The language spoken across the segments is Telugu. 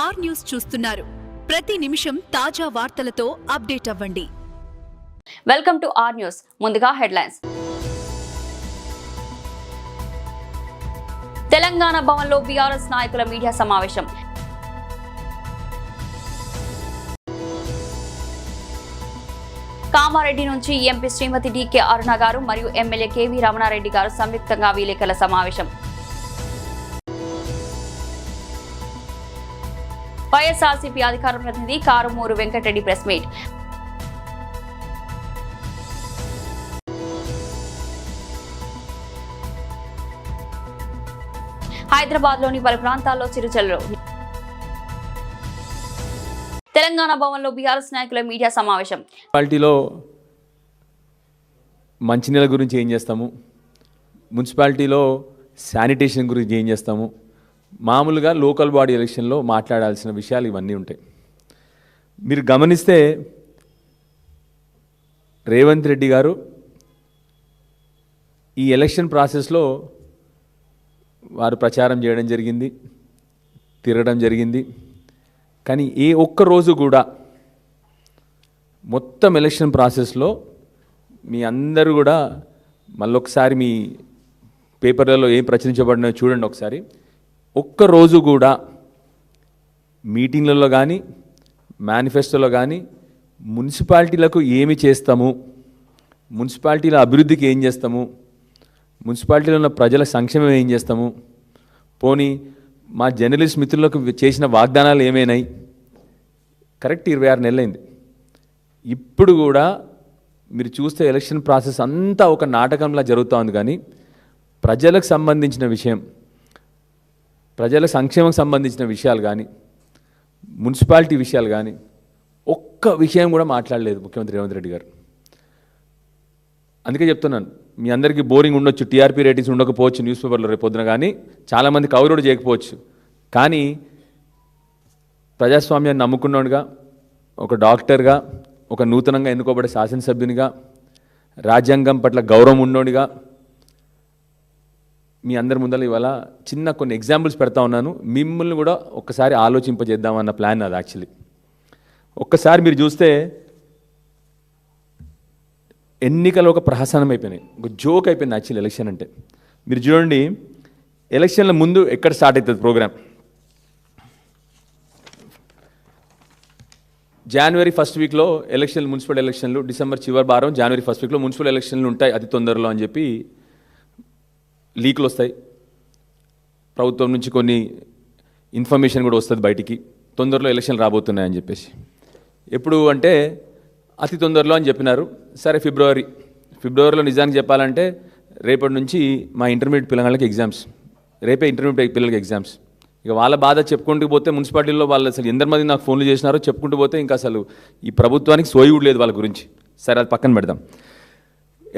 ఆర్ న్యూస్ చూస్తున్నారు. ప్రతి నిమిషం తాజా వార్తలతో అప్డేట్ అవ్వండి. Welcome to R news. ముందుగా హెడ్లైన్స్. తెలంగాణ భవన్లో బీఆర్ఎస్ నాయకుల మీడియా సమావేశం. కామారెడ్డి నుంచి ఎంపీ శ్రీమతి డికే అరుణ గారు మరియు ఎమ్మెల్యే కేవీ రమణారెడ్డి గారు సంయుక్తంగా విలేకరుల సమావేశం. వైఎస్ఆర్సీపీ అధికార ప్రతినిధి కారుమూరు వెంకటరెడ్డి ప్రెస్ మీట్. హైదరాబాద్లోని పలు ప్రాంతాల్లో చిరుజల్లు. తెలంగాణ భవన్లో బీఆర్ఎస్ నాయకుల మీడియా సమావేశం. మున్సిపాలిటీలో మంచినీళ్ళ గురించి ఏం చేస్తాము, మున్సిపాలిటీలో శానిటేషన్ గురించి ఏం చేస్తాము, మామూలుగా లోకల్ బాడీ ఎలక్షన్లో మాట్లాడాల్సిన విషయాలు ఇవన్నీ ఉంటాయి. మీరు గమనిస్తే రేవంత్ రెడ్డి గారు ఈ ఎలక్షన్ ప్రాసెస్లో వారు ప్రచారం చేయడం జరిగింది, తిరగడం జరిగింది. కానీ ఏ ఒక్క రోజు కూడా మొత్తం ఎలక్షన్ ప్రాసెస్లో మీ అందరూ కూడా మళ్ళొకసారి మీ పేపర్లలో ఏం ప్రచురించబడినాయో చూడండి ఒకసారి. ఒక్కరోజు కూడా మీటింగ్లలో కానీ మేనిఫెస్టోలో కానీ మున్సిపాలిటీలకు ఏమి చేస్తాము, మున్సిపాలిటీల అభివృద్ధికి ఏం చేస్తాము, మున్సిపాలిటీలో ఉన్న ప్రజల సంక్షేమం ఏం చేస్తాము, పోనీ మా జర్నలిస్ట్ మిత్రులకు చేసిన వాగ్దానాలు ఏమైనాయి. కరెక్ట్ 26 నెలలైంది. ఇప్పుడు కూడా మీరు చూస్తే ఎలక్షన్ ప్రాసెస్ అంతా ఒక నాటకంలా జరుగుతూ ఉంది. కానీ ప్రజలకు సంబంధించిన విషయం, ప్రజల సంక్షేమం సంబంధించిన విషయాలు కానీ మున్సిపాలిటీ విషయాలు కానీ ఒక్క విషయం కూడా మాట్లాడలేదు ముఖ్యమంత్రి రేవంత్ రెడ్డి గారు. అందుకే చెప్తున్నాను, మీ అందరికీ బోరింగ్ ఉండొచ్చు, టీఆర్పీ రేటింగ్స్ ఉండకపోవచ్చు న్యూస్ పేపర్లో రేపు పొద్దున, కానీ చాలామంది కవర్ కూడా చేయకపోవచ్చు. కానీ ప్రజాస్వామ్యాన్ని నమ్ముకున్నాడుగా, ఒక డాక్టర్గా, ఒక నూతనంగా ఎన్నుకోబడే శాసనసభ్యునిగా, రాజ్యాంగం పట్ల గౌరవం ఉన్నోడిగా మీ అందరి ముందర ఇవాళ చిన్న కొన్ని ఎగ్జాంపుల్స్ పెడతా ఉన్నాను. మిమ్మల్ని కూడా ఒక్కసారి ఆలోచింపజేద్దామన్న ప్లాన్ అది. యాక్చువల్లీ ఒక్కసారి మీరు చూస్తే ఎన్నికలు ఒక ప్రహసనం అయిపోయినాయి, ఒక జోక్ అయిపోయింది యాక్చువల్లీ ఎలక్షన్ అంటే. మీరు చూడండి, ఎలక్షన్ల ముందు ఎక్కడ స్టార్ట్ అవుతుంది ప్రోగ్రామ్. జనవరి 1st వీక్లో ఎలక్షన్లు, మున్సిపల్ ఎలక్షన్లు, డిసెంబర్ చివరి వారం జనవరి 1st వీక్లో మున్సిపల్ ఎలక్షన్లు ఉంటాయి అతి తొందరలో అని చెప్పి లీకులు వస్తాయి. ప్రభుత్వం నుంచి కొన్ని ఇన్ఫర్మేషన్ కూడా వస్తుంది బయటికి, తొందరలో ఎలక్షన్లు రాబోతున్నాయని చెప్పేసి. ఎప్పుడు అంటే అతి తొందరలో అని చెప్పినారు. సరే, ఫిబ్రవరిలో నిజానికి చెప్పాలంటే రేపటి నుంచి మా ఇంటర్మీడియట్ పిల్లలకి ఎగ్జామ్స్, రేపే ఇంటర్మీడియట్ పిల్లలకి ఎగ్జామ్స్. ఇక వాళ్ళ బాధ చెప్పుకుంటూ పోతే మున్సిపాలిటీలో వాళ్ళు అసలు ఎంతమంది నాకు ఫోన్లు చేసినారో చెప్పుకుంటూ పోతే ఇంకా అసలు ఈ ప్రభుత్వానికి సోయి కూడా లేదు వాళ్ళ గురించి. సరే, అది పక్కన పెడదాం.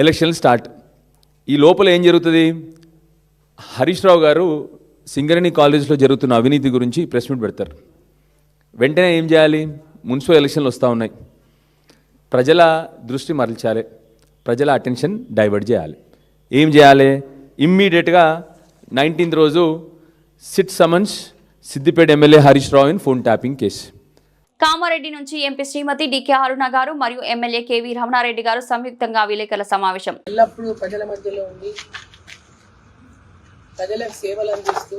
ఎలక్షన్లు స్టార్ట్. ఈ లోపల ఏం జరుగుతుంది? హరీష్ రావు గారు సింగరేణి కాలేజ్లో జరుగుతున్న అవినీతి గురించి ప్రెస్ మీట్ పెడతారు. వెంటనే ఏం చేయాలి? మున్సిపల్ ఎలక్షన్లు వస్తూ ఉన్నాయి, ప్రజల దృష్టి మరల్చాలి, ప్రజల అటెన్షన్ డైవర్ట్ చేయాలి. ఏం చేయాలి? ఇమ్మీడియట్గా 19th రోజు SIT summons Siddipet MLA Harish Rao in phone tapping case. Kamareddy నుంచి ఎంపీ శ్రీమతి డికే అరుణ గారు మరియు ఎమ్మెల్యే కేవీ రమణారెడ్డి గారు సంయుక్తంగా విలేకరుల సమావేశం. ఎల్లప్పుడూ ప్రజల మధ్యలో ఉండి ప్రజలకు సేవలు అందిస్తూ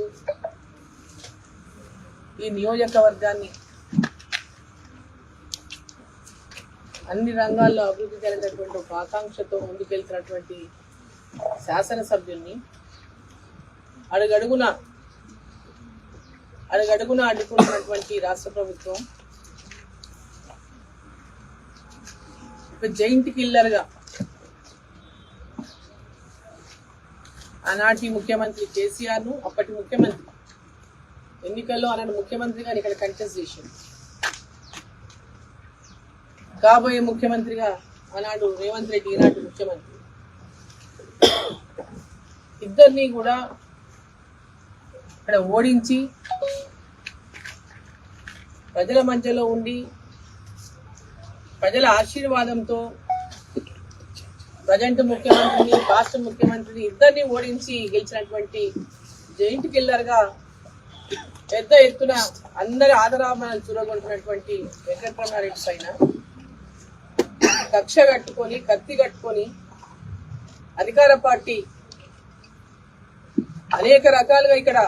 ఈ నియోజకవర్గాన్ని అన్ని రంగాల్లో అభివృద్ధి జరిగినటువంటి ఒక ఆకాంక్షతో ముందుకెళ్తున్నటువంటి శాసనసభ్యుల్ని అడుగడుగున అడ్డుకున్నటువంటి రాష్ట్ర ప్రభుత్వం ఒక జైంట్ కిల్లర్గా ఆనాటి ముఖ్యమంత్రి కేసీఆర్ను, అప్పటి ముఖ్యమంత్రి ఎన్నికల్లో ఆనాడు ముఖ్యమంత్రిగా ఇక్కడ కంటెస్ట్ చేసింది. కాబోయే ముఖ్యమంత్రిగా ఆనాడు రేవంత్ రెడ్డి, ఈనాటి ముఖ్యమంత్రి, ఇద్దరిని కూడా ఇక్కడ ఓడించి ప్రజల మధ్యలో ఉండి ప్రజల ఆశీర్వాదంతో ప్రజెంట్ ముఖ్యమంత్రిని, రాష్ట్ర ముఖ్యమంత్రిని ఇద్దరిని ఓడించి గెలిచినటువంటి జైంట్ కిల్లర్గా పెద్ద ఎత్తున అందరి ఆదరాభరణాలు చూరగొంటున్నటువంటి వెంకటరమణారెడ్డి పైన కక్ష కట్టుకొని కత్తి కట్టుకొని అధికార పార్టీ అనేక రకాలుగా ఇక్కడ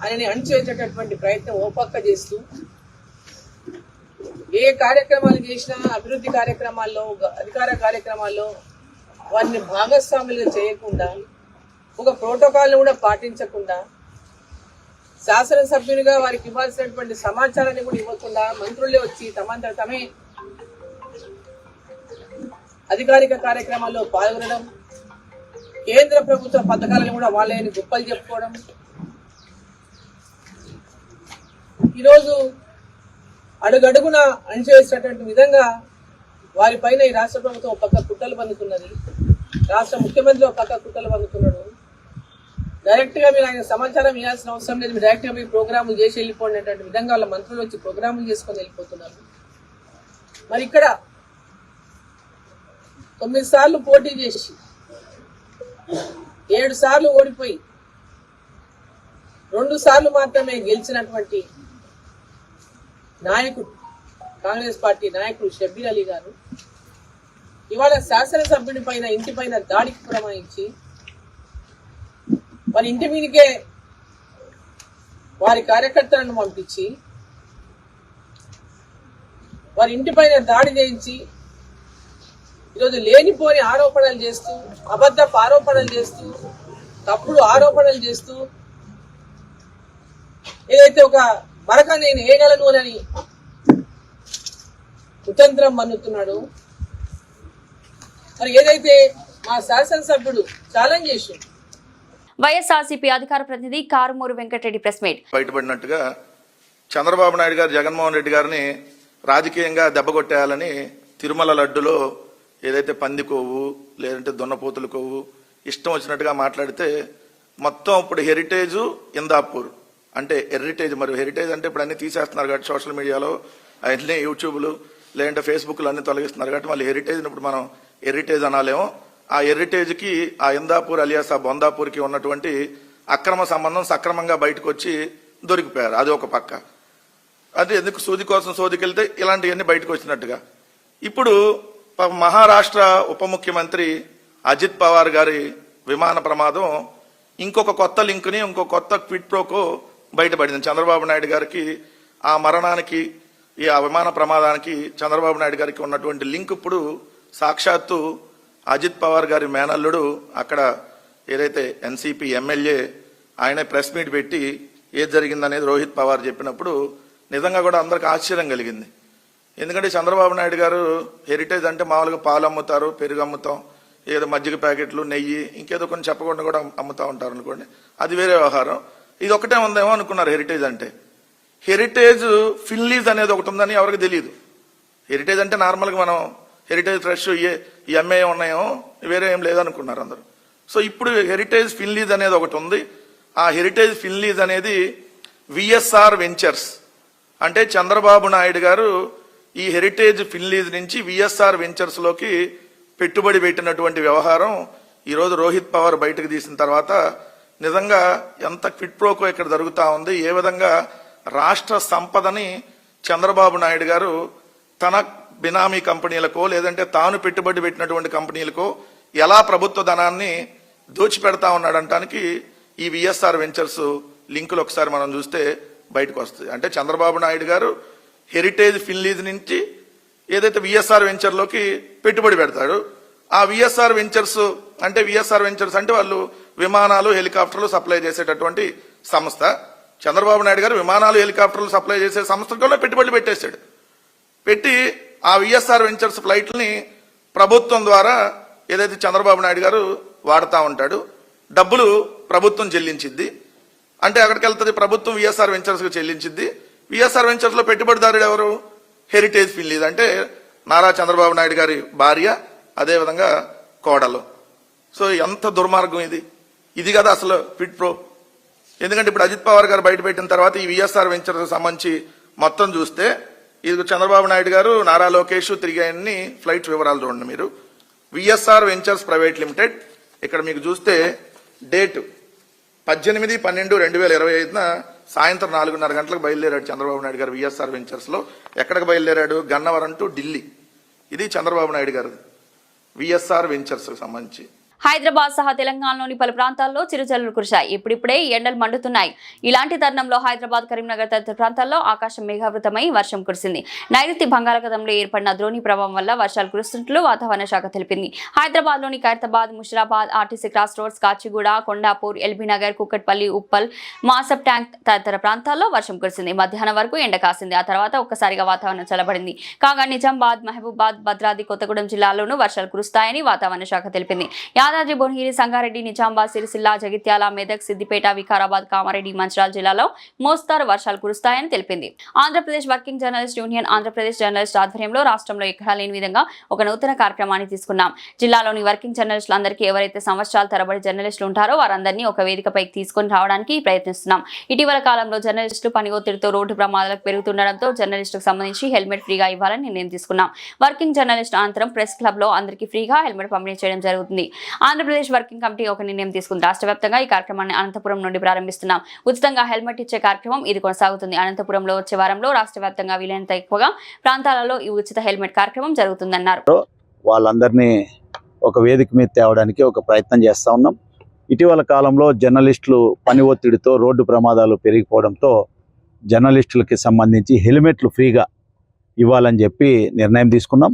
ఆయనని అణిచివేసేటటువంటి ప్రయత్నం ఓపక్క చేస్తూ ఏ కార్యక్రమాలు చేసినా అభివృద్ధి కార్యక్రమాల్లో అధికార కార్యక్రమాల్లో వారిని భాగస్వాములుగా చేయకుండా ఒక ప్రోటోకాల్ను కూడా పాటించకుండా శాసనసభ్యునిగా వారికి ఇవ్వాల్సినటువంటి సమాచారాన్ని కూడా ఇవ్వకుండా మంత్రులే వచ్చి తమంతట తమే అధికారిక కార్యక్రమాల్లో పాల్గొనడం, కేంద్ర ప్రభుత్వ పథకాలను కూడా వాళ్ళని గొప్పలు చెప్పుకోవడం, ఈరోజు అడుగడుగున అణిచివేసినటువంటి విధంగా వారిపైన ఈ రాష్ట్ర ప్రభుత్వం ఒక పక్క కుట్రలు పన్నుతున్నది, రాష్ట్ర ముఖ్యమంత్రి ఒక పక్క కుట్రలు పన్నుతున్నాడు. డైరెక్ట్ గా మీరు ఆయన సమాచారం ఇవ్వాల్సిన అవసరం లేదు, మీరు డైరెక్ట్ గా మీరు ప్రోగ్రాములు చేసి వెళ్ళిపోండి అనేటువంటి విధంగా వాళ్ళ మంత్రులు వచ్చి ప్రోగ్రాములు చేసుకొని వెళ్ళిపోతున్నారు. మరి ఇక్కడ 9 సార్లు పోటీ చేసి 7 సార్లు ఓడిపోయి 2 సార్లు మాత్రమే గెలిచినటువంటి నాయకుడు, కాంగ్రెస్ పార్టీ నాయకుడు షబ్బీర్ అలీ గారు ఇవాళ శాసనసభ్యుడి పైన ఇంటి పైన దాడికి పురమాయించి వారి ఇంటి మీదకే వారి కార్యకర్తలను పంపించి వారి ఇంటి పైన దాడి చేయించి ఈరోజు లేనిపోని ఆరోపణలు చేస్తూ, అబద్ధపు ఆరోపణలు చేస్తూ, తప్పుడు ఆరోపణలు చేస్తూ ఏదైతే ఒక మరక నేను వేయగలను అని కుతంత్రం మన్నుతున్నాడు. మరి ఏదైతే మా శాసనసభ్యుడు ఛాలెంజ్ చేసిండు, వైఎస్ఆర్సీపీ అధికార ప్రతినిధి కారుమూరు వెంకటరెడ్డి ప్రెస్ మీట్ బయటపడినట్టుగా చంద్రబాబు నాయుడు గారు జగన్మోహన్ రెడ్డి గారిని రాజకీయంగా దెబ్బకొట్టేయాలని తిరుమల లడ్డులో ఏదైతే పంది కొవ్వు లేదంటే దున్నపోతుల కొవ్వు ఇష్టం వచ్చినట్టుగా మాట్లాడితే మొత్తం ఇప్పుడు హెరిటేజ్ ఇందాపూర్ అంటే హెరిటేజ్, మరి హెరిటేజ్ అంటే ఇప్పుడు అన్ని తీసేస్తున్నారు కాబట్టి సోషల్ మీడియాలో అన్ని యూట్యూబ్లు లేదంటే ఫేస్బుక్లు అన్ని తొలగిస్తున్నారు కాబట్టి మళ్ళీ హెరిటేజ్ ఇప్పుడు మనం హెరిటేజ్ అనాలేమో. ఆ హెరిటేజ్కి ఆ ఇందాపూర్ అలియాస్ ఆ బొందాపూర్కి ఉన్నటువంటి అక్రమ సంబంధం సక్రమంగా బయటకు వచ్చి దొరికిపోయారు. అది ఒక పక్క. అది ఎందుకు సూది కోసం సోదికెళ్తే ఇలాంటివన్నీ బయటకు వచ్చినట్టుగా. ఇప్పుడు మహారాష్ట్ర ఉప ముఖ్యమంత్రి అజిత్ పవార్ గారి విమాన ప్రమాదం ఇంకొక కొత్త లింక్ని ఇంకొక కొత్త క్విడ్ ప్రోకో బయటపడింది. చంద్రబాబు నాయుడు గారికి ఆ మరణానికి ఆ విమాన ప్రమాదానికి చంద్రబాబు నాయుడు గారికి ఉన్నటువంటి లింక్ ఇప్పుడు సాక్షాత్తు అజిత్ పవార్ గారి మేనల్లుడు అక్కడ ఏదైతే ఎన్సీపీ ఎమ్మెల్యే ఆయన ప్రెస్ మీట్ పెట్టి ఏది జరిగిందనేది రోహిత్ పవార్ చెప్పినప్పుడు నిజంగా కూడా అందరికి ఆశ్చర్యం కలిగింది. ఎందుకంటే చంద్రబాబు నాయుడు గారు హెరిటేజ్ అంటే మామూలుగా పాలు అమ్ముతారు, పెరుగు అమ్ముతాం, ఏదో మజ్జిగ ప్యాకెట్లు, నెయ్యి, ఇంకేదో కొన్ని చెప్పకుండా కూడా అమ్ముతా ఉంటారు అనుకోండి, అది వేరే వ్యవహారం. ఇది ఒకటే ఉందేమో అనుకున్నారు హెరిటేజ్ అంటే. హెరిటేజ్ ఫిన్లీజ్ అనేది ఒకటి ఉందని ఎవరికి తెలియదు. హెరిటేజ్ అంటే నార్మల్గా మనం హెరిటేజ్ ఫ్రెష్ ఈ ఎంఏ ఉన్నాయో వేరే ఏం లేదనుకున్నారు అందరూ. సో ఇప్పుడు హెరిటేజ్ ఫిన్లీజ్ అనేది ఒకటి ఉంది. ఆ హెరిటేజ్ ఫిన్లీజ్ అనేది విఎస్ఆర్ వెంచర్స్ అంటే చంద్రబాబు నాయుడు గారు ఈ హెరిటేజ్ ఫిన్లీజ్ నుంచి విఎస్ఆర్ వెంచర్స్ లోకి పెట్టుబడి పెట్టినటువంటి వ్యవహారం ఈరోజు రోహిత్ పవార్ బయటకు తీసిన తర్వాత నిజంగా ఎంత క్విడ్ ప్రోకో ఇక్కడ జరుగుతా ఉంది, ఏ విధంగా రాష్ట్ర సంపదని చంద్రబాబు నాయుడు గారు తన బినామీ కంపెనీలకో లేదంటే తాను పెట్టుబడి పెట్టినటువంటి కంపెనీలకో ఎలా ప్రభుత్వ ధనాన్ని దోచిపెడతా ఉన్నాడంటానికి ఈ విఎస్ఆర్ వెంచర్స్ లింకులు ఒకసారి మనం చూస్తే బయటకు వస్తుంది. అంటే చంద్రబాబు నాయుడు గారు హెరిటేజ్ ఫిన్లీజ్ నుంచి ఏదైతే విఎస్ఆర్ వెంచర్లోకి పెట్టుబడి పెడతాడు, ఆ విఎస్ఆర్ వెంచర్స్ అంటే వాళ్ళు విమానాలు హెలికాప్టర్లు సప్లై చేసేటటువంటి సంస్థ. చంద్రబాబు నాయుడు గారు విమానాలు హెలికాప్టర్లు సప్లై చేసే సంస్థలో పెట్టుబడులు పెట్టేశాడు. పెట్టి ఆ విఎస్ఆర్ వెంచర్స్ ఫ్లైట్లని ప్రభుత్వం ద్వారా ఏదైతే చంద్రబాబు నాయుడు గారు వాడుతూ ఉంటాడు, డబ్బులు ప్రభుత్వం చెల్లించిద్ది. అంటే అక్కడికి వెళ్తుంది ప్రభుత్వం విఎస్ఆర్ వెంచర్స్కి చెల్లించిద్ది. విఎస్ఆర్ వెంచర్స్లో పెట్టుబడిదారుడు ఎవరు? హెరిటేజ్ ఫిన్లీజ్ అంటే నారా చంద్రబాబు నాయుడు గారి భార్య, అదేవిధంగా కోడలు. సో ఎంత దుర్మార్గం ఇది కదా అసలు క్విడ్ ప్రో. ఎందుకంటే ఇప్పుడు అజిత్ పవార్ గారు బయట పెట్టిన తర్వాత ఈ విఎస్ఆర్ వెంచర్స్ సంబంధించి మొత్తం చూస్తే ఇది చంద్రబాబు నాయుడు గారు, నారా లోకేష్ తిరిగాయన్ని ఫ్లైట్ వివరాలు చూడండి మీరు. విఎస్ఆర్ వెంచర్స్ ప్రైవేట్ లిమిటెడ్ ఇక్కడ మీకు చూస్తే డేట్ 18/12/2025 సాయంత్రం 4:30 గంటలకు బయలుదేరాడు చంద్రబాబు నాయుడు గారు విఎస్ఆర్ వెంచర్స్లో. ఎక్కడికి బయలుదేరాడు? గన్నవరం టు ఢిల్లీ. ఇది చంద్రబాబు నాయుడు గారు విఎస్ఆర్ వెంచర్స్కి సంబంధించి. హైదరాబాద్ సహా తెలంగాణలోని పలు ప్రాంతాల్లో చిరుజల్లులు కురిశాయి. ఇప్పుడిప్పుడే ఎండలు మండుతున్నాయి. ఇలాంటి తరుణంలో హైదరాబాద్, కరీంనగర్ తదితర ప్రాంతాల్లో ఆకాశం మేఘావృతమై వర్షం కురిసింది. నైరుతి బంగాళాఖాతంలో ఏర్పడిన ద్రోణి ప్రభావం వల్ల వర్షాలు కురుస్తున్నట్లు వాతావరణ శాఖ తెలిపింది. హైదరాబాద్లోని ఖైరతాబాద్, ముషిరాబాద్, ఆర్టీసీ క్రాస్ రోడ్స్, కాచిగూడ, కొండాపూర్, ఎల్బీనగర్, కుక్కట్పల్లి, ఉప్పల్, మాసబ్ ట్యాంక్ తదితర ప్రాంతాల్లో వర్షం కురిసింది. మధ్యాహ్నం వరకు ఎండ కాసింది. ఆ తర్వాత ఒక్కసారిగా వాతావరణం చల్లబడింది. కాగా నిజామాబాద్, మహబూబాద్, భద్రాద్రి కొత్తగూడెం జిల్లాల్లోనూ వర్షాలు కురుస్తాయని వాతావరణ శాఖ తెలిపింది. యాదాద్రి భువనగిరి, సంగారెడ్డి, నిజామాబాద్, సిరిసిల్ల, జగిత్యాల, మెదక్, సిద్దిపేట, వికారాబాద్, కామారెడ్డి, మంచిర్యాల జిల్లాలో మోస్తారు వర్షాలు కురుస్తాయని తెలిపింది. Andhra Pradesh working journalist union, Andhra Pradesh journalist ఆధ్వర్యంలో రాష్ట్రంలో ఎక్కడా లేని విధంగా ఒక నూతన కార్యక్రమాన్ని తీసుకున్నాం. జిల్లాలోని వర్కింగ్ జర్నలిస్టులందరికీ ఎవరైతే సంవత్సరాల తరబడి జర్నలిస్టులు ఉంటారో వారందరినీ ఒక వేదికపైకి తీసుకొని రావడానికి ప్రయత్నిస్తున్నాం. ఇటీవల కాలంలో జర్నలిస్టులు పని ఒత్తిడితో రోడ్డు ప్రమాదాలకు పెరుగుతుండడంతో జర్నలిస్టులకు సంబంధించి హెల్మెట్ ఫ్రీగా ఇవ్వాలని నిర్ణయం తీసుకున్నాం. వర్కింగ్ జర్నలిస్ట్ అనంతరం ప్రెస్ క్లబ్ లో అందరికీ ఫ్రీగా హెల్మెట్ పంపిణీ చేయడం జరుగుతుంది. ఆంధ్రప్రదేశ్ వర్కింగ్ కమిటీ ఒక నిర్ణయం తీసుకుంది. రాష్ట్ర వ్యాప్తంగా ఈ కార్యక్రమాన్ని అనంతపురం నుండి ప్రారంభిస్తున్నాం. ఉచితంగా హెల్మెట్ ఇచ్చే కార్యక్రమం ఇది కొనసాగుతుంది. అనంతపురంలో వచ్చే వారంలో రాష్ట్ర వ్యాప్తంగా వీలైనంత ఎక్కువగా ప్రాంతాలలో ఈ ఉచిత హెల్మెట్ కార్యక్రమం జరుగుతుందన్నారు. వాళ్ళందరినీ ఒక వేదిక మీద తేవడానికి ఒక ప్రయత్నం చేస్తా ఉన్నాం. ఇటీవల కాలంలో జర్నలిస్టులు పని ఒత్తిడితో రోడ్డు ప్రమాదాలు పెరిగిపోవడంతో జర్నలిస్టులకి సంబంధించి హెల్మెట్లు ఫ్రీగా ఇవ్వాలని చెప్పి నిర్ణయం తీసుకున్నాం.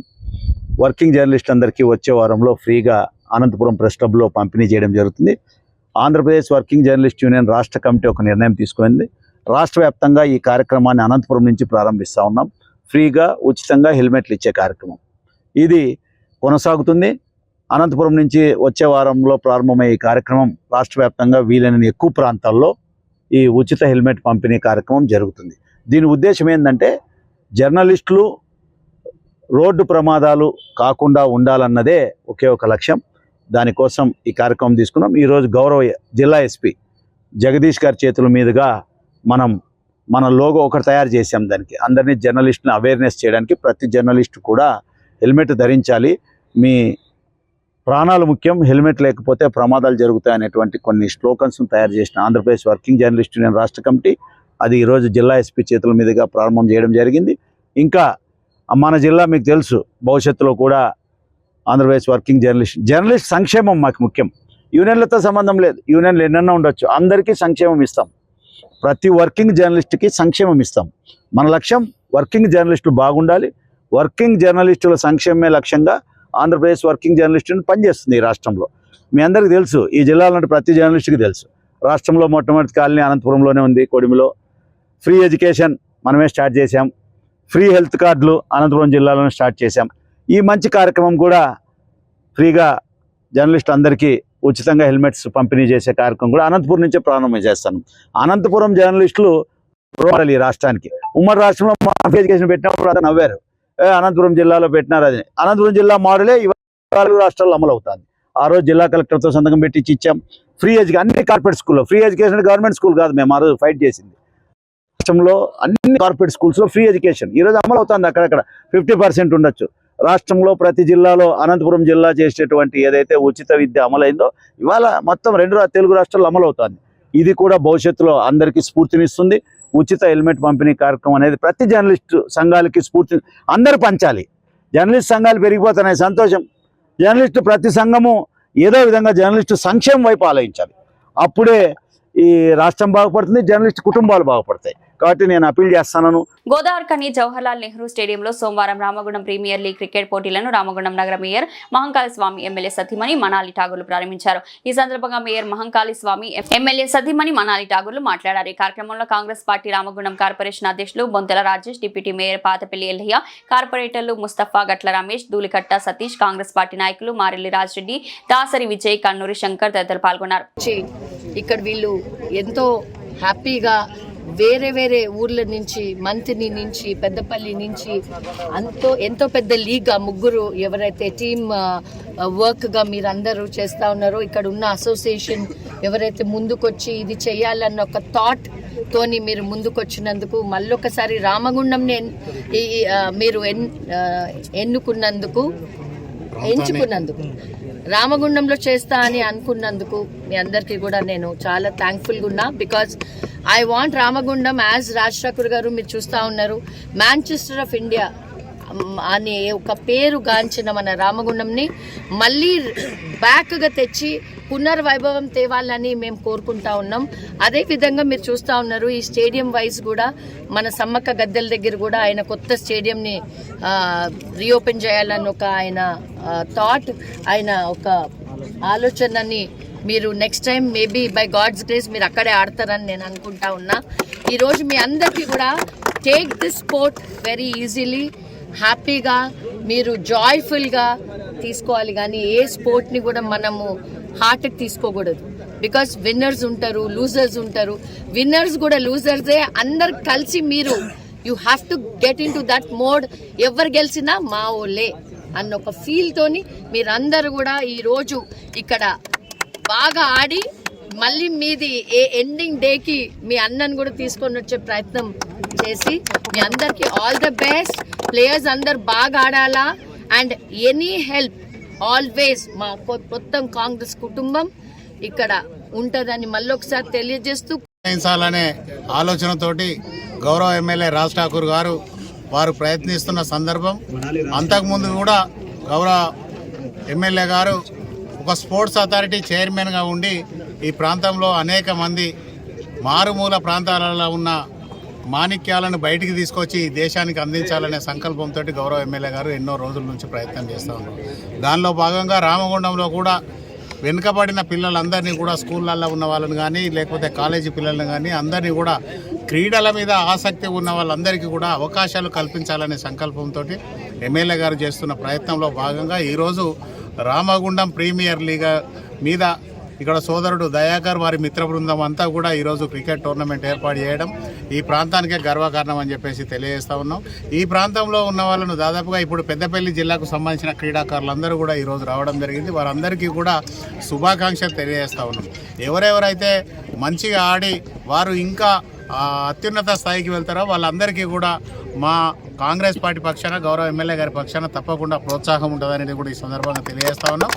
వర్కింగ్ జర్నలిస్ట్ అందరికీ వచ్చే వారంలో ఫ్రీగా అనంతపురం ప్రెస్ క్లబ్లో పంపిణీ చేయడం జరుగుతుంది. ఆంధ్రప్రదేశ్ వర్కింగ్ జర్నలిస్ట్ యూనియన్ రాష్ట్ర కమిటీ ఒక నిర్ణయం తీసుకుంది. రాష్ట్ర వ్యాప్తంగా ఈ కార్యక్రమాన్ని అనంతపురం నుంచి ప్రారంభిస్తూ ఉన్నాం. ఫ్రీగా ఉచితంగా హెల్మెట్లు ఇచ్చే కార్యక్రమం ఇది కొనసాగుతుంది. అనంతపురం నుంచి వచ్చే వారంలో ప్రారంభమయ్యే ఈ కార్యక్రమం రాష్ట్ర వ్యాప్తంగా వీలైన ఎక్కువ ప్రాంతాల్లో ఈ ఉచిత హెల్మెట్ పంపిణీ కార్యక్రమం జరుగుతుంది. దీని ఉద్దేశం ఏంటంటే జర్నలిస్టులు రోడ్డు ప్రమాదాలు కాకుండా ఉండాలన్నదే ఒకే ఒక లక్ష్యం. దానికోసం ఈ కార్యక్రమం తీసుకున్నాం. ఈరోజు గౌరవ జిల్లా ఎస్పీ జగదీష్ గారి చేతుల మీదుగా మన లోగో ఒకటి తయారు చేసాం. దానికి అందరినీ జర్నలిస్టుని అవేర్నెస్ చేయడానికి ప్రతి జర్నలిస్టు కూడా హెల్మెట్ ధరించాలి, మీ ప్రాణాలు ముఖ్యం, హెల్మెట్ లేకపోతే ప్రమాదాలు జరుగుతాయి అనేటువంటి కొన్ని స్లోగన్స్ను తయారు చేసిన ఆంధ్రప్రదేశ్ వర్కింగ్ జర్నలిస్ట్ యూనియన్ రాష్ట్ర కమిటీ అది ఈరోజు జిల్లా ఎస్పీ చేతుల మీదుగా ప్రారంభం చేయడం జరిగింది. ఇంకా మన జిల్లా మీకు తెలుసు, భవిష్యత్తులో కూడా ఆంధ్రప్రదేశ్ వర్కింగ్ జర్నలిస్ట్ సంక్షేమం మాకు ముఖ్యం. యూనియన్లతో సంబంధం లేదు, యూనియన్లు ఎన్నెన్నో ఉండొచ్చు, అందరికీ సంక్షేమం ఇస్తాం. ప్రతి వర్కింగ్ జర్నలిస్ట్కి సంక్షేమం ఇస్తాం. మన లక్ష్యం వర్కింగ్ జర్నలిస్టులు బాగుండాలి. వర్కింగ్ జర్నలిస్టుల సంక్షేమమే లక్ష్యంగా ఆంధ్రప్రదేశ్ వర్కింగ్ జర్నలిస్టుని పనిచేస్తుంది ఈ రాష్ట్రంలో. మీ అందరికీ తెలుసు, ఈ జిల్లాలో ప్రతి జర్నలిస్ట్కి తెలుసు. రాష్ట్రంలో మొట్టమొదటి కాలనీ అనంతపురంలోనే ఉంది, కొడిమిలో. ఫ్రీ ఎడ్యుకేషన్ మనమే స్టార్ట్ చేశాం. ఫ్రీ హెల్త్ కార్డులు అనంతపురం జిల్లాలోనే స్టార్ట్ చేశాం. ఈ మంచి కార్యక్రమం కూడా ఫ్రీగా జర్నలిస్ట్ అందరికీ ఉచితంగా హెల్మెట్స్ పంపిణీ చేసే కార్యక్రమం కూడా అనంతపురం నుంచే ప్రారంభం చేస్తాను. అనంతపురం జర్నలిస్టులు రోడ్లు ఈ రాష్ట్రానికి. ఉమ్మడి రాష్ట్రంలో ఫ్రీ ఎడ్యుకేషన్ పెట్టినప్పుడు అతను నవ్వారు, అనంతపురం జిల్లాలో పెట్టినారు. అది అనంతపురం జిల్లా మోడలే ఇవాళ రాష్ట్రాల్లో అమలు అవుతుంది. ఆ రోజు జిల్లా కలెక్టర్తో సంతకం పెట్టి ఇచ్చాం. ఫ్రీ ఎడ్యుకేషన్ అన్ని కార్పొరేట్ స్కూల్లో. ఫ్రీ ఎడ్యుకేషన్ గవర్నమెంట్ స్కూల్ కాదు, మేము ఆ రోజు ఫైట్ చేసింది. రాష్ట్రంలో అన్ని కార్పొరేట్ స్కూల్స్లో ఫ్రీ ఎడ్యుకేషన్ ఈరోజు అమలు అవుతుంది. అక్కడక్కడ 50% ఉండొచ్చు. రాష్ట్రంలో ప్రతి జిల్లాలో అనంతపురం జిల్లా చేసేటువంటి ఏదైతే ఉచిత విద్య అమలైందో ఇవాళ మొత్తం 2 తెలుగు రాష్ట్రాల్లో అమలు అవుతుంది. ఇది కూడా భవిష్యత్తులో అందరికీ స్ఫూర్తినిస్తుంది. ఉచిత హెల్మెట్ పంపిణీ కార్యక్రమం అనేది ప్రతి జర్నలిస్టు సంఘాలకి స్ఫూర్తి, అందరూ పంచాలి. జర్నలిస్ట్ సంఘాలు పెరిగిపోతున్నాయి, సంతోషం. జర్నలిస్టు ప్రతి సంఘము ఏదో విధంగా జర్నలిస్టు సంక్షేమం వైపు ఆలోచించాలి. అప్పుడే ఈ రాష్ట్రం బాగుపడుతుంది, జర్నలిస్ట్ కుటుంబాలు బాగుపడతాయి. కాబట్టి నేను అపీల్ చేస్తాను. గోదావరి కని జవహర్లాల్ నెహ్రూ స్టేడియంలో సోమవారం రామగుండం ప్రీమియర్ లీగ్ క్రికెట్ పోటీలను రామగుండం నగర మేయర్ మహంకాళి స్వామి, ఎమ్మెల్యే సతీమణి మనాలి ఠాగూర్లు ప్రారంభించారు. ఈ సందర్భంగా మేయర్ మహంకాళి స్వామి, ఎమ్మెల్యే సతీమణి మనాలి ఠాగూర్లు మాట్లాడారు. ఈ కార్యక్రమంలో కాంగ్రెస్ పార్టీ రామగుండం కార్పొరేషన్ అధ్యక్షులు బొంతెల రాజేష్, డిప్యూటీ మేయర్ పాతపల్లి ఎల్లయ్య, కార్పొరేటర్లు ముస్తఫా, గట్ల రమేష్, ధూళికట్ట సతీష్, కాంగ్రెస్ పార్టీ నాయకులు మారెల్లి రాజిరెడ్డి, దాసరి విజయ్, కన్నూరి శంకర్ తదితరులు పాల్గొన్నారు. ఇక్కడ వీళ్ళు ఎంతో హ్యాపీగా వేరే వేరే ఊర్ల నుంచి, మంతిని నుంచి, పెద్దపల్లి నుంచి ఎంతో పెద్ద లీగ్ ముగ్గురు ఎవరైతే టీమ్ వర్క్గా మీరందరూ చేస్తూ ఉన్నారో, ఇక్కడ ఉన్న అసోసియేషన్ ఎవరైతే ముందుకొచ్చి ఇది చేయాలన్న ఒక థాట్ తోని మీరు ముందుకొచ్చినందుకు, మళ్ళొకసారి రామగుండంని మీరు ఎంచుకున్నందుకు రామగుండంలో చేస్తా అని అనుకున్నందుకు మీ అందరికీ కూడా నేను చాలా థ్యాంక్ఫుల్గా ఉన్నా. Because I want Ramagundam as Raj Thakur గారు మీరు చూస్తూ ఉన్నారు, మాంచెస్టర్ ఆఫ్ ఇండియా అని ఒక పేరు గాంచిన మన రామగుండంని మళ్ళీ బ్యాక్గా తెచ్చి పునర్వైభవం తేవాలని మేము కోరుకుంటా ఉన్నాం. అదేవిధంగా మీరు చూస్తూ ఉన్నారు ఈ స్టేడియం వైజ్ కూడా మన సమ్మక్క గద్దెల దగ్గర కూడా ఆయన కొత్త స్టేడియంని రీఓపెన్ చేయాలని ఒక ఆయన థాట్, ఆయన ఒక ఆలోచనని మీరు next time maybe by God's grace మీరు అక్కడే ఆడతారని నేను అనుకుంటా ఉన్నా. ఈరోజు మీ అందరికీ కూడా take this sport very easily, హ్యాపీగా మీరు జాయ్ఫుల్గా తీసుకోవాలి. కానీ ఏ స్పోర్ట్ని కూడా మనము హార్ట్కి తీసుకోకూడదు. బికాస్ విన్నర్స్ ఉంటారు, లూజర్స్ ఉంటారు. విన్నర్స్ కూడా లూజర్సే, అందరు కలిసి మీరు you have to get in to that mode. ఎవరు గెలిచినా మా ఓలే అన్న ఒక ఫీల్తోని మీరందరూ కూడా ఈరోజు ఇక్కడ బాగా ఆడి మళ్ళీ మీది ఏ ఎండింగ్ డేకి మీ అన్నను కూడా తీసుకొని వచ్చే ప్రయత్నం చేసి మీ అందరికీ ఆల్ ద బెస్ట్. ప్లేయర్స్ అందరు బాగా ఆడాలా. అండ్ ఎనీ హెల్ప్ ఆల్వేస్ మా మొత్తం కాంగ్రెస్ కుటుంబం ఇక్కడ ఉంటుందని మళ్ళీ ఒకసారి తెలియజేస్తూ అనే ఆలోచనతోటి గౌరవ ఎమ్మెల్యే రాజ్ ఠాకూర్ గారు వారు ప్రయత్నిస్తున్న సందర్భం. అంతకుముందు కూడా గౌరవ ఎమ్మెల్యే గారు ఒక స్పోర్ట్స్ అథారిటీ చైర్మన్గా ఉండి ఈ ప్రాంతంలో అనేక మంది మారుమూల ప్రాంతాలలో ఉన్న మాణిక్యాలను బయటికి తీసుకొచ్చి దేశానికి అందించాలనే సంకల్పంతో గౌరవ ఎమ్మెల్యే గారు ఎన్నో రోజుల నుంచి ప్రయత్నం చేస్తూ ఉన్నారు. దానిలో భాగంగా రామగుండంలో కూడా వెనుకబడిన పిల్లలందరినీ కూడా స్కూళ్ళల్లో ఉన్న వాళ్ళని కానీ లేకపోతే కాలేజీ పిల్లలను కానీ అందరినీ కూడా క్రీడల మీద ఆసక్తి ఉన్న వాళ్ళందరికీ కూడా అవకాశాలు కల్పించాలనే సంకల్పంతో ఎమ్మెల్యే గారు చేస్తున్న ప్రయత్నంలో భాగంగా ఈరోజు రామగుండం ప్రీమియర్ లీగ్ మీద ఇక్కడ సోదరుడు దయాకర్ వారి మిత్ర బృందం అంతా కూడా ఈరోజు క్రికెట్ టోర్నమెంట్ ఏర్పాటు చేయడం ఈ ప్రాంతానికే గర్వకారణం అని చెప్పేసి తెలియజేస్తూ ఉన్నాం. ఈ ప్రాంతంలో ఉన్న వాళ్ళను దాదాపుగా ఇప్పుడు పెద్దపల్లి జిల్లాకు సంబంధించిన క్రీడాకారులందరూ కూడా ఈరోజు రావడం జరిగింది. వారందరికీ కూడా శుభాకాంక్షలు తెలియజేస్తూ ఉన్నాం. ఎవరెవరైతే మంచిగా ఆడి వారు ఇంకా అత్యున్నత స్థాయికి వెళ్తారో వాళ్ళందరికీ కూడా మా కాంగ్రెస్ పార్టీ పక్షాన గౌరవ ఎమ్మెల్యే గారి పక్షాన తప్పకుండా ప్రోత్సాహం ఉంటుందనేది కూడా ఈ సందర్భంగా తెలియజేస్తా ఉన్నాం.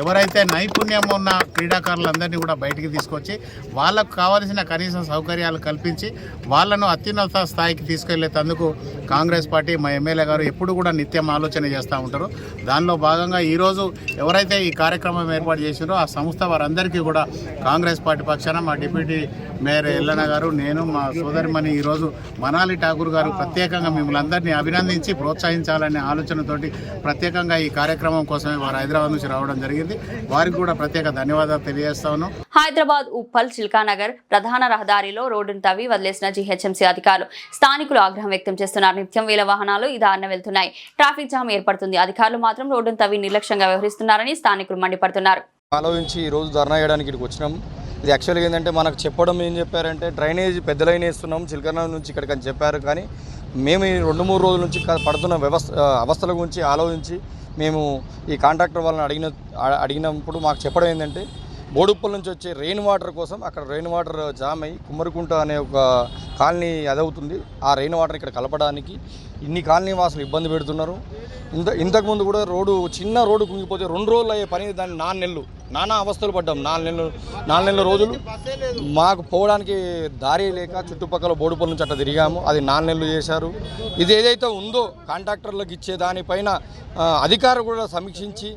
ఎవరైతే నైపుణ్యం ఉన్న క్రీడాకారులందరినీ కూడా బయటికి తీసుకొచ్చి వాళ్ళకు కావాల్సిన కనీస సౌకర్యాలు కల్పించి వాళ్ళను అత్యున్నత స్థాయికి తీసుకెళ్లేందుకు కాంగ్రెస్ పార్టీ మా ఎమ్మెల్యే గారు ఎప్పుడు కూడా నిత్యం ఆలోచన చేస్తూ ఉంటారు. దానిలో భాగంగా ఈరోజు ఎవరైతే ఈ కార్యక్రమం ఏర్పాటు చేసినారో ఆ సంస్థ వారందరికీ కూడా కాంగ్రెస్ పార్టీ పక్షాన మా డిప్యూటీ మేయర్ ఎల్లన్న గారు, నేను, మా సోదరిమణి ఈరోజు మనాలి ఠాకూర్ గారు ప్రత్యేకంగా మిమ్మల్ని అందరినీ అభినందించి ప్రోత్సహించాలనే ఆలోచనతోటి ప్రత్యేకంగా ఈ కార్యక్రమం కోసమే వారు హైదరాబాద్ నుంచి రావడం జరిగింది. వారికి కూడా ప్రత్యేక ధన్యవాదాలు తెలియజేస్తా ఉన్నాం. హైదరాబాద్ ఉప్పల్ చిల్కానగర్ ప్రధాన రహదారిలో రోడ్డును తవ్వి వదిలేసిన జీహెచ్ఎంసీ అధికారులు. స్థానికులు ఆగ్రహం వ్యక్తం చేస్తున్నారు. నిత్యం వేల వాహనాలు ఈ దారిన వెళ్తున్నాయి. ట్రాఫిక్ జామ్ ఏర్పడుతుంది. అధికారులు మాత్రం రోడ్డును తవ్వి నిర్లక్ష్యంగా వ్యవహరిస్తున్నారని స్థానికులు మండిపడుతున్నారు. ఆలోచించి ఈ రోజు ధర్నా చేయడానికి ఇక్కడికి వచ్చినాం. ఇది యాక్చువల్గా ఏంటంటే మనకు చెప్పడం ఏం చెప్పారంటే డ్రైనేజ్ పెద్ద లైన్ వేస్తున్నాం చిల్కనగర్ నుంచి ఇక్కడికి అని చెప్పారు. కానీ మేము ఈ 2-3 రోజుల నుంచి పడుతున్న అవస్థల గురించి ఆలోచించి మేము ఈ కాంట్రాక్టర్ వాళ్ళని అడిగినప్పుడు మాకు చెప్పడం ఏంటంటే బోడుప్పల్ నుంచి వచ్చే రెయిన్ వాటర్ కోసం అక్కడ రెయిన్ వాటర్ జామ్ అయ్యి కుమ్మరికుంట అనే ఒక కాలనీ అదవుతుంది. ఆ రెయిన్ వాటర్ ఇక్కడ కలపడానికి ఇన్ని కాలనీ వాసులు ఇబ్బంది పెడుతున్నారు. ఇంతకుముందు కూడా చిన్న రోడ్డు కుంగిపోతే 2 రోజులు అయ్యే పని దాన్ని 4 నెలలు నానా అవస్థలు పడ్డాం. 4 నెలల రోజులు మాకు పోవడానికి దారి లేక చుట్టుపక్కల బోడుపల్లి నుంచి అట్లా తిరిగాము. అది 4 నెలలు చేశారు. ఇది ఏదైతే ఉందో కాంట్రాక్టర్లకు ఇచ్చే దానిపైన అధికారులు కూడా సమీక్షించి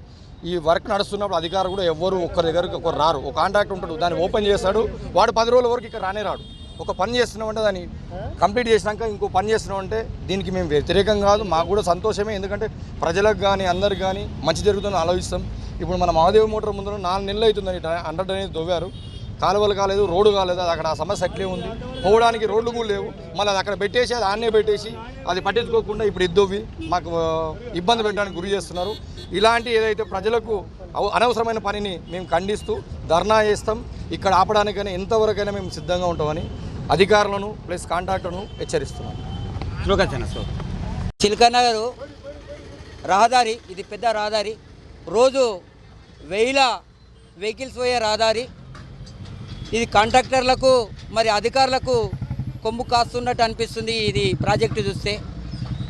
ఈ వర్క్ నడుస్తున్నప్పుడు అధికారులు కూడా ఎవరు ఒక్కరి దగ్గరికి ఒకరు రారు. ఒక కాంట్రాక్టర్ ఉంటాడు, దాన్ని ఓపెన్ చేస్తాడు, వాడు 10 రోజుల వరకు ఇక్కడ రానే రాడు. ఒక పని చేస్తున్నామంటే దాన్ని కంప్లీట్ చేసినాక ఇంకో పని చేస్తున్నామంటే దీనికి మేము వ్యతిరేకం కాదు, మాకు కూడా సంతోషమే. ఎందుకంటే ప్రజలకు కానీ అందరికి కానీ మంచి జరుగుతుందని ఆలోచిస్తాం. ఇప్పుడు మన మహాదేవ్ మోటార్ ముందు 4 నెలలు అవుతుందని అండర్ అనేది దొవ్వారు, కాలువలు కాలేదు, రోడ్డు కాలేదు. అది అక్కడ ఆ సమస్య అట్లే ఉంది. పోవడానికి రోడ్లు కూడా లేవు. మళ్ళీ అది అక్కడ పెట్టేసి అది ఆన్నే పెట్టేసి అది పట్టించుకోకుండా ఇప్పుడు ఇద్దొవ్వి మాకు ఇబ్బంది పెట్టడానికి గురి చేస్తున్నారు. ఇలాంటి ఏదైతే ప్రజలకు అనవసరమైన పనిని మేము ఖండిస్తూ ధర్నా చేస్తాం. ఇక్కడ ఆపడానికైనా ఎంతవరకైనా మేము సిద్ధంగా ఉంటామని అధికారులను ప్లస్ కాంట్రాక్టర్ను హెచ్చరిస్తున్నాం. చిల్కనగర్ రహదారి, ఇది పెద్ద రహదారి, రోజు వేల వెహికల్స్ పోయే రహదారి. ఇది కాంట్రాక్టర్లకు మరి అధికారులకు కొమ్ము కాస్తున్నట్టు అనిపిస్తుంది. ఇది ప్రాజెక్టు చూస్తే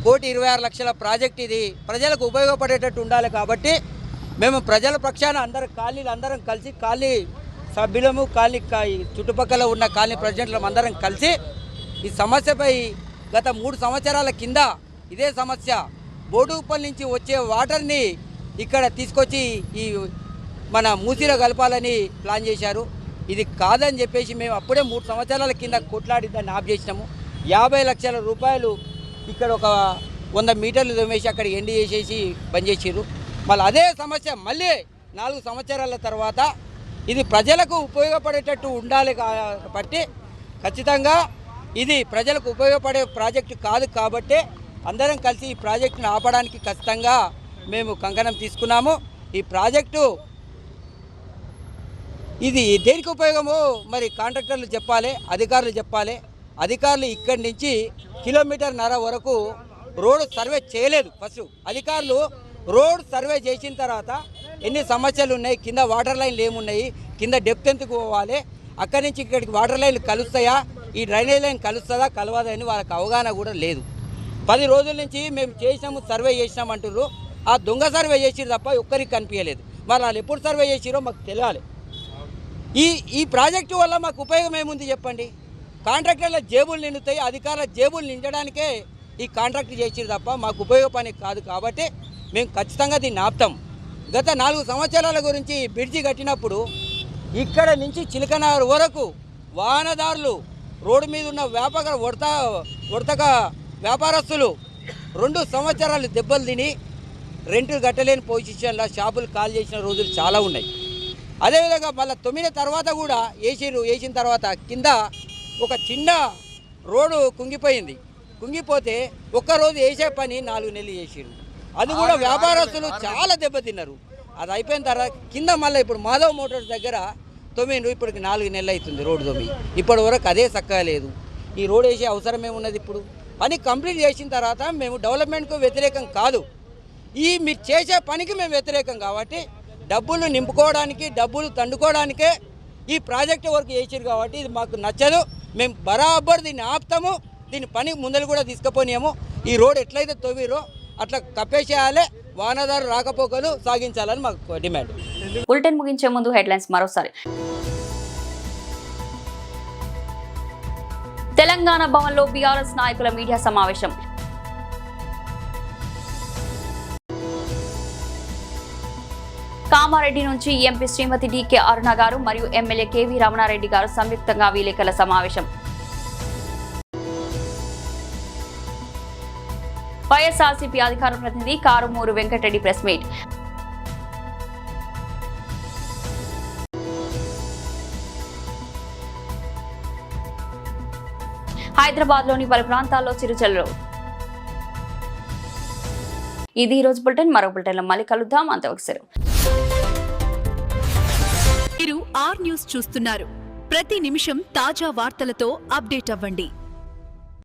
1,26,00,000 ప్రాజెక్ట్. ఇది ప్రజలకు ఉపయోగపడేటట్టు ఉండాలి. కాబట్టి మేము ప్రజల పక్షాన అందరం కలిసి కాలనీ సభ్యులము చుట్టుపక్కల ఉన్న కాలనీ ప్రెసిడెంట్లం అందరం కలిసి ఈ సమస్యపై గత 3 సంవత్సరాల కింద ఇదే సమస్య బోడుపల్లి నుంచి వచ్చే వాటర్ని ఇక్కడ తీసుకొచ్చి ఈ మన మూసీలో కలపాలని ప్లాన్ చేశారు. ఇది కాదని చెప్పేసి మేము అప్పుడే 3 సంవత్సరాల కింద కొట్లాడి దాన్ని ఆఫ్ చేసినాము. 50 లక్షల రూపాయలు ఇక్కడ ఒక 100 మీటర్లు దొమ్మేసి అక్కడ ఎండి చేసేసి బంద్ చేసారు. మళ్ళీ అదే సమస్య మళ్ళీ 4 సంవత్సరాల తర్వాత ఇది ప్రజలకు ఉపయోగపడేటట్టు ఉండాలి కాబట్టి ఖచ్చితంగా ఇది ప్రజలకు ఉపయోగపడే ప్రాజెక్టు కాదు కాబట్టి అందరం కలిసి ఈ ప్రాజెక్టును ఆపడానికి ఖచ్చితంగా మేము కంకణం తీసుకున్నాము. ఈ ప్రాజెక్టు ఇది దేనికి ఉపయోగమో మరి కాంట్రాక్టర్లు చెప్పాలి, అధికారులు చెప్పాలి. అధికారులు ఇక్కడి నుంచి 1.5 కిలోమీటర్ వరకు రోడ్డు సర్వే చేయలేదు. ఫస్ట్ అధికారులు రోడ్ సర్వే చేసిన తర్వాత ఎన్ని సమస్యలు ఉన్నాయి, కింద వాటర్ లైన్లు ఏమున్నాయి, కింద డెప్త్ ఎంతకు పోవాలి, అక్కడి నుంచి ఇక్కడికి వాటర్ లైన్లు కలుస్తాయా, ఈ డ్రైనేజ్ లైన్ కలుస్తుందా కలవదా అని వాళ్ళకి అవగాహన కూడా లేదు. 10 రోజుల నుంచి మేము చేసినాము సర్వే చేసినామంటారు. ఆ దొంగ సర్వే చేసిరు తప్ప ఒక్కరికి కనిపించలేదు. మరి వాళ్ళు ఎప్పుడు సర్వే చేసిరో మాకు తెలియాలి. ఈ ప్రాజెక్టు వల్ల మాకు ఉపయోగం ఏముంది చెప్పండి? కాంట్రాక్టర్ల జేబులు నిండుతాయి, అధికారుల జేబులు నిండడానికే ఈ కాంట్రాక్ట్ చేసిరు తప్ప మాకు ఉపయోగపని కాదు. కాబట్టి మేము ఖచ్చితంగా దీన్ని ఆపుతాం. గత 4 సంవత్సరాల గురించి బ్రిడ్జి కట్టినప్పుడు ఇక్కడ నుంచి చిలకనారు వరకు వాహనదారులు, రోడ్డు మీద ఉన్న వర్తక వ్యాపారస్తులు 2 సంవత్సరాలు దెబ్బలు తిని రెంట్లు కట్టలేని పొజిషన్లో షాపులు కాల్ చేసిన రోజులు చాలా ఉన్నాయి. అదేవిధంగా మళ్ళీ 9 తర్వాత కూడా వేసిన తర్వాత కింద ఒక చిన్న రోడ్డు కుంగిపోతే ఒక్కరోజు వేసే పని 4 నెలలు చేసిరు. అది కూడా వ్యాపారస్తులు చాలా దెబ్బతిన్నారు. అది అయిపోయిన తర్వాత కింద మళ్ళీ ఇప్పుడు మాధవ్ మోటార్స్ దగ్గర 9 ఇప్పటికి 4 నెలలు అవుతుంది రోడ్డు తొమ్మి. ఇప్పటి వరకు అదే చక్కగా లేదు. ఈ రోడ్ వేసే అవసరం ఏమున్నది? ఇప్పుడు పని కంప్లీట్ చేసిన తర్వాత మేము డెవలప్మెంట్కు వ్యతిరేకం కాదు, మీరు చేసే పనికి మేము వ్యతిరేకం. కాబట్టి డబ్బులు నింపుకోవడానికి, డబ్బులు తండుకోవడానికే ఈ ప్రాజెక్టు వరకు చేసారు. కాబట్టి ఇది మాకు నచ్చదు. మేము బరాబర్ దీన్ని ఆపుతాము. దీని పని ముందలు కూడా తీసుకుపోనియము. ఈ రోడ్ ఎట్లయితే తవ్విరో అట్లా కప్పేసేయాలి, వాహనదారు రాకపోకలు సాగించాలని మాకు డిమాండ్. బులెటిన్ ముగించే ముందు హెడ్లైన్స్ మరోసారి. తెలంగాణ భవన్లో బీఆర్ఎస్ నాయకుల మీడియా సమావేశం. కామారెడ్డి నుంచి ఎంపీ శ్రీమతి డికే అరుణ గారు మరియు ఎమ్మెల్యే కేవీ రమణారెడ్డి గారు సంయుక్తంగా విలేకరుల సమావేశం. వైఎస్ఆర్సీపీ అధికార ప్రతినిధి కారుమూరు వెంకటరెడ్డి ప్రెస్ మీట్. హైదరాబాద్లోని పలు ప్రాంతాల్లో చిరుజల్లు. ఇది ఈ రోజు బులెటిన్. మరో బులెటిన్లో మళ్ళీ కలుద్దాం. అంతవరకు సెలవు. మీరు ఆర్ న్యూస్ చూస్తున్నారు. ప్రతి నిమిషం తాజా వార్తలతో అప్డేట్ అవ్వండి.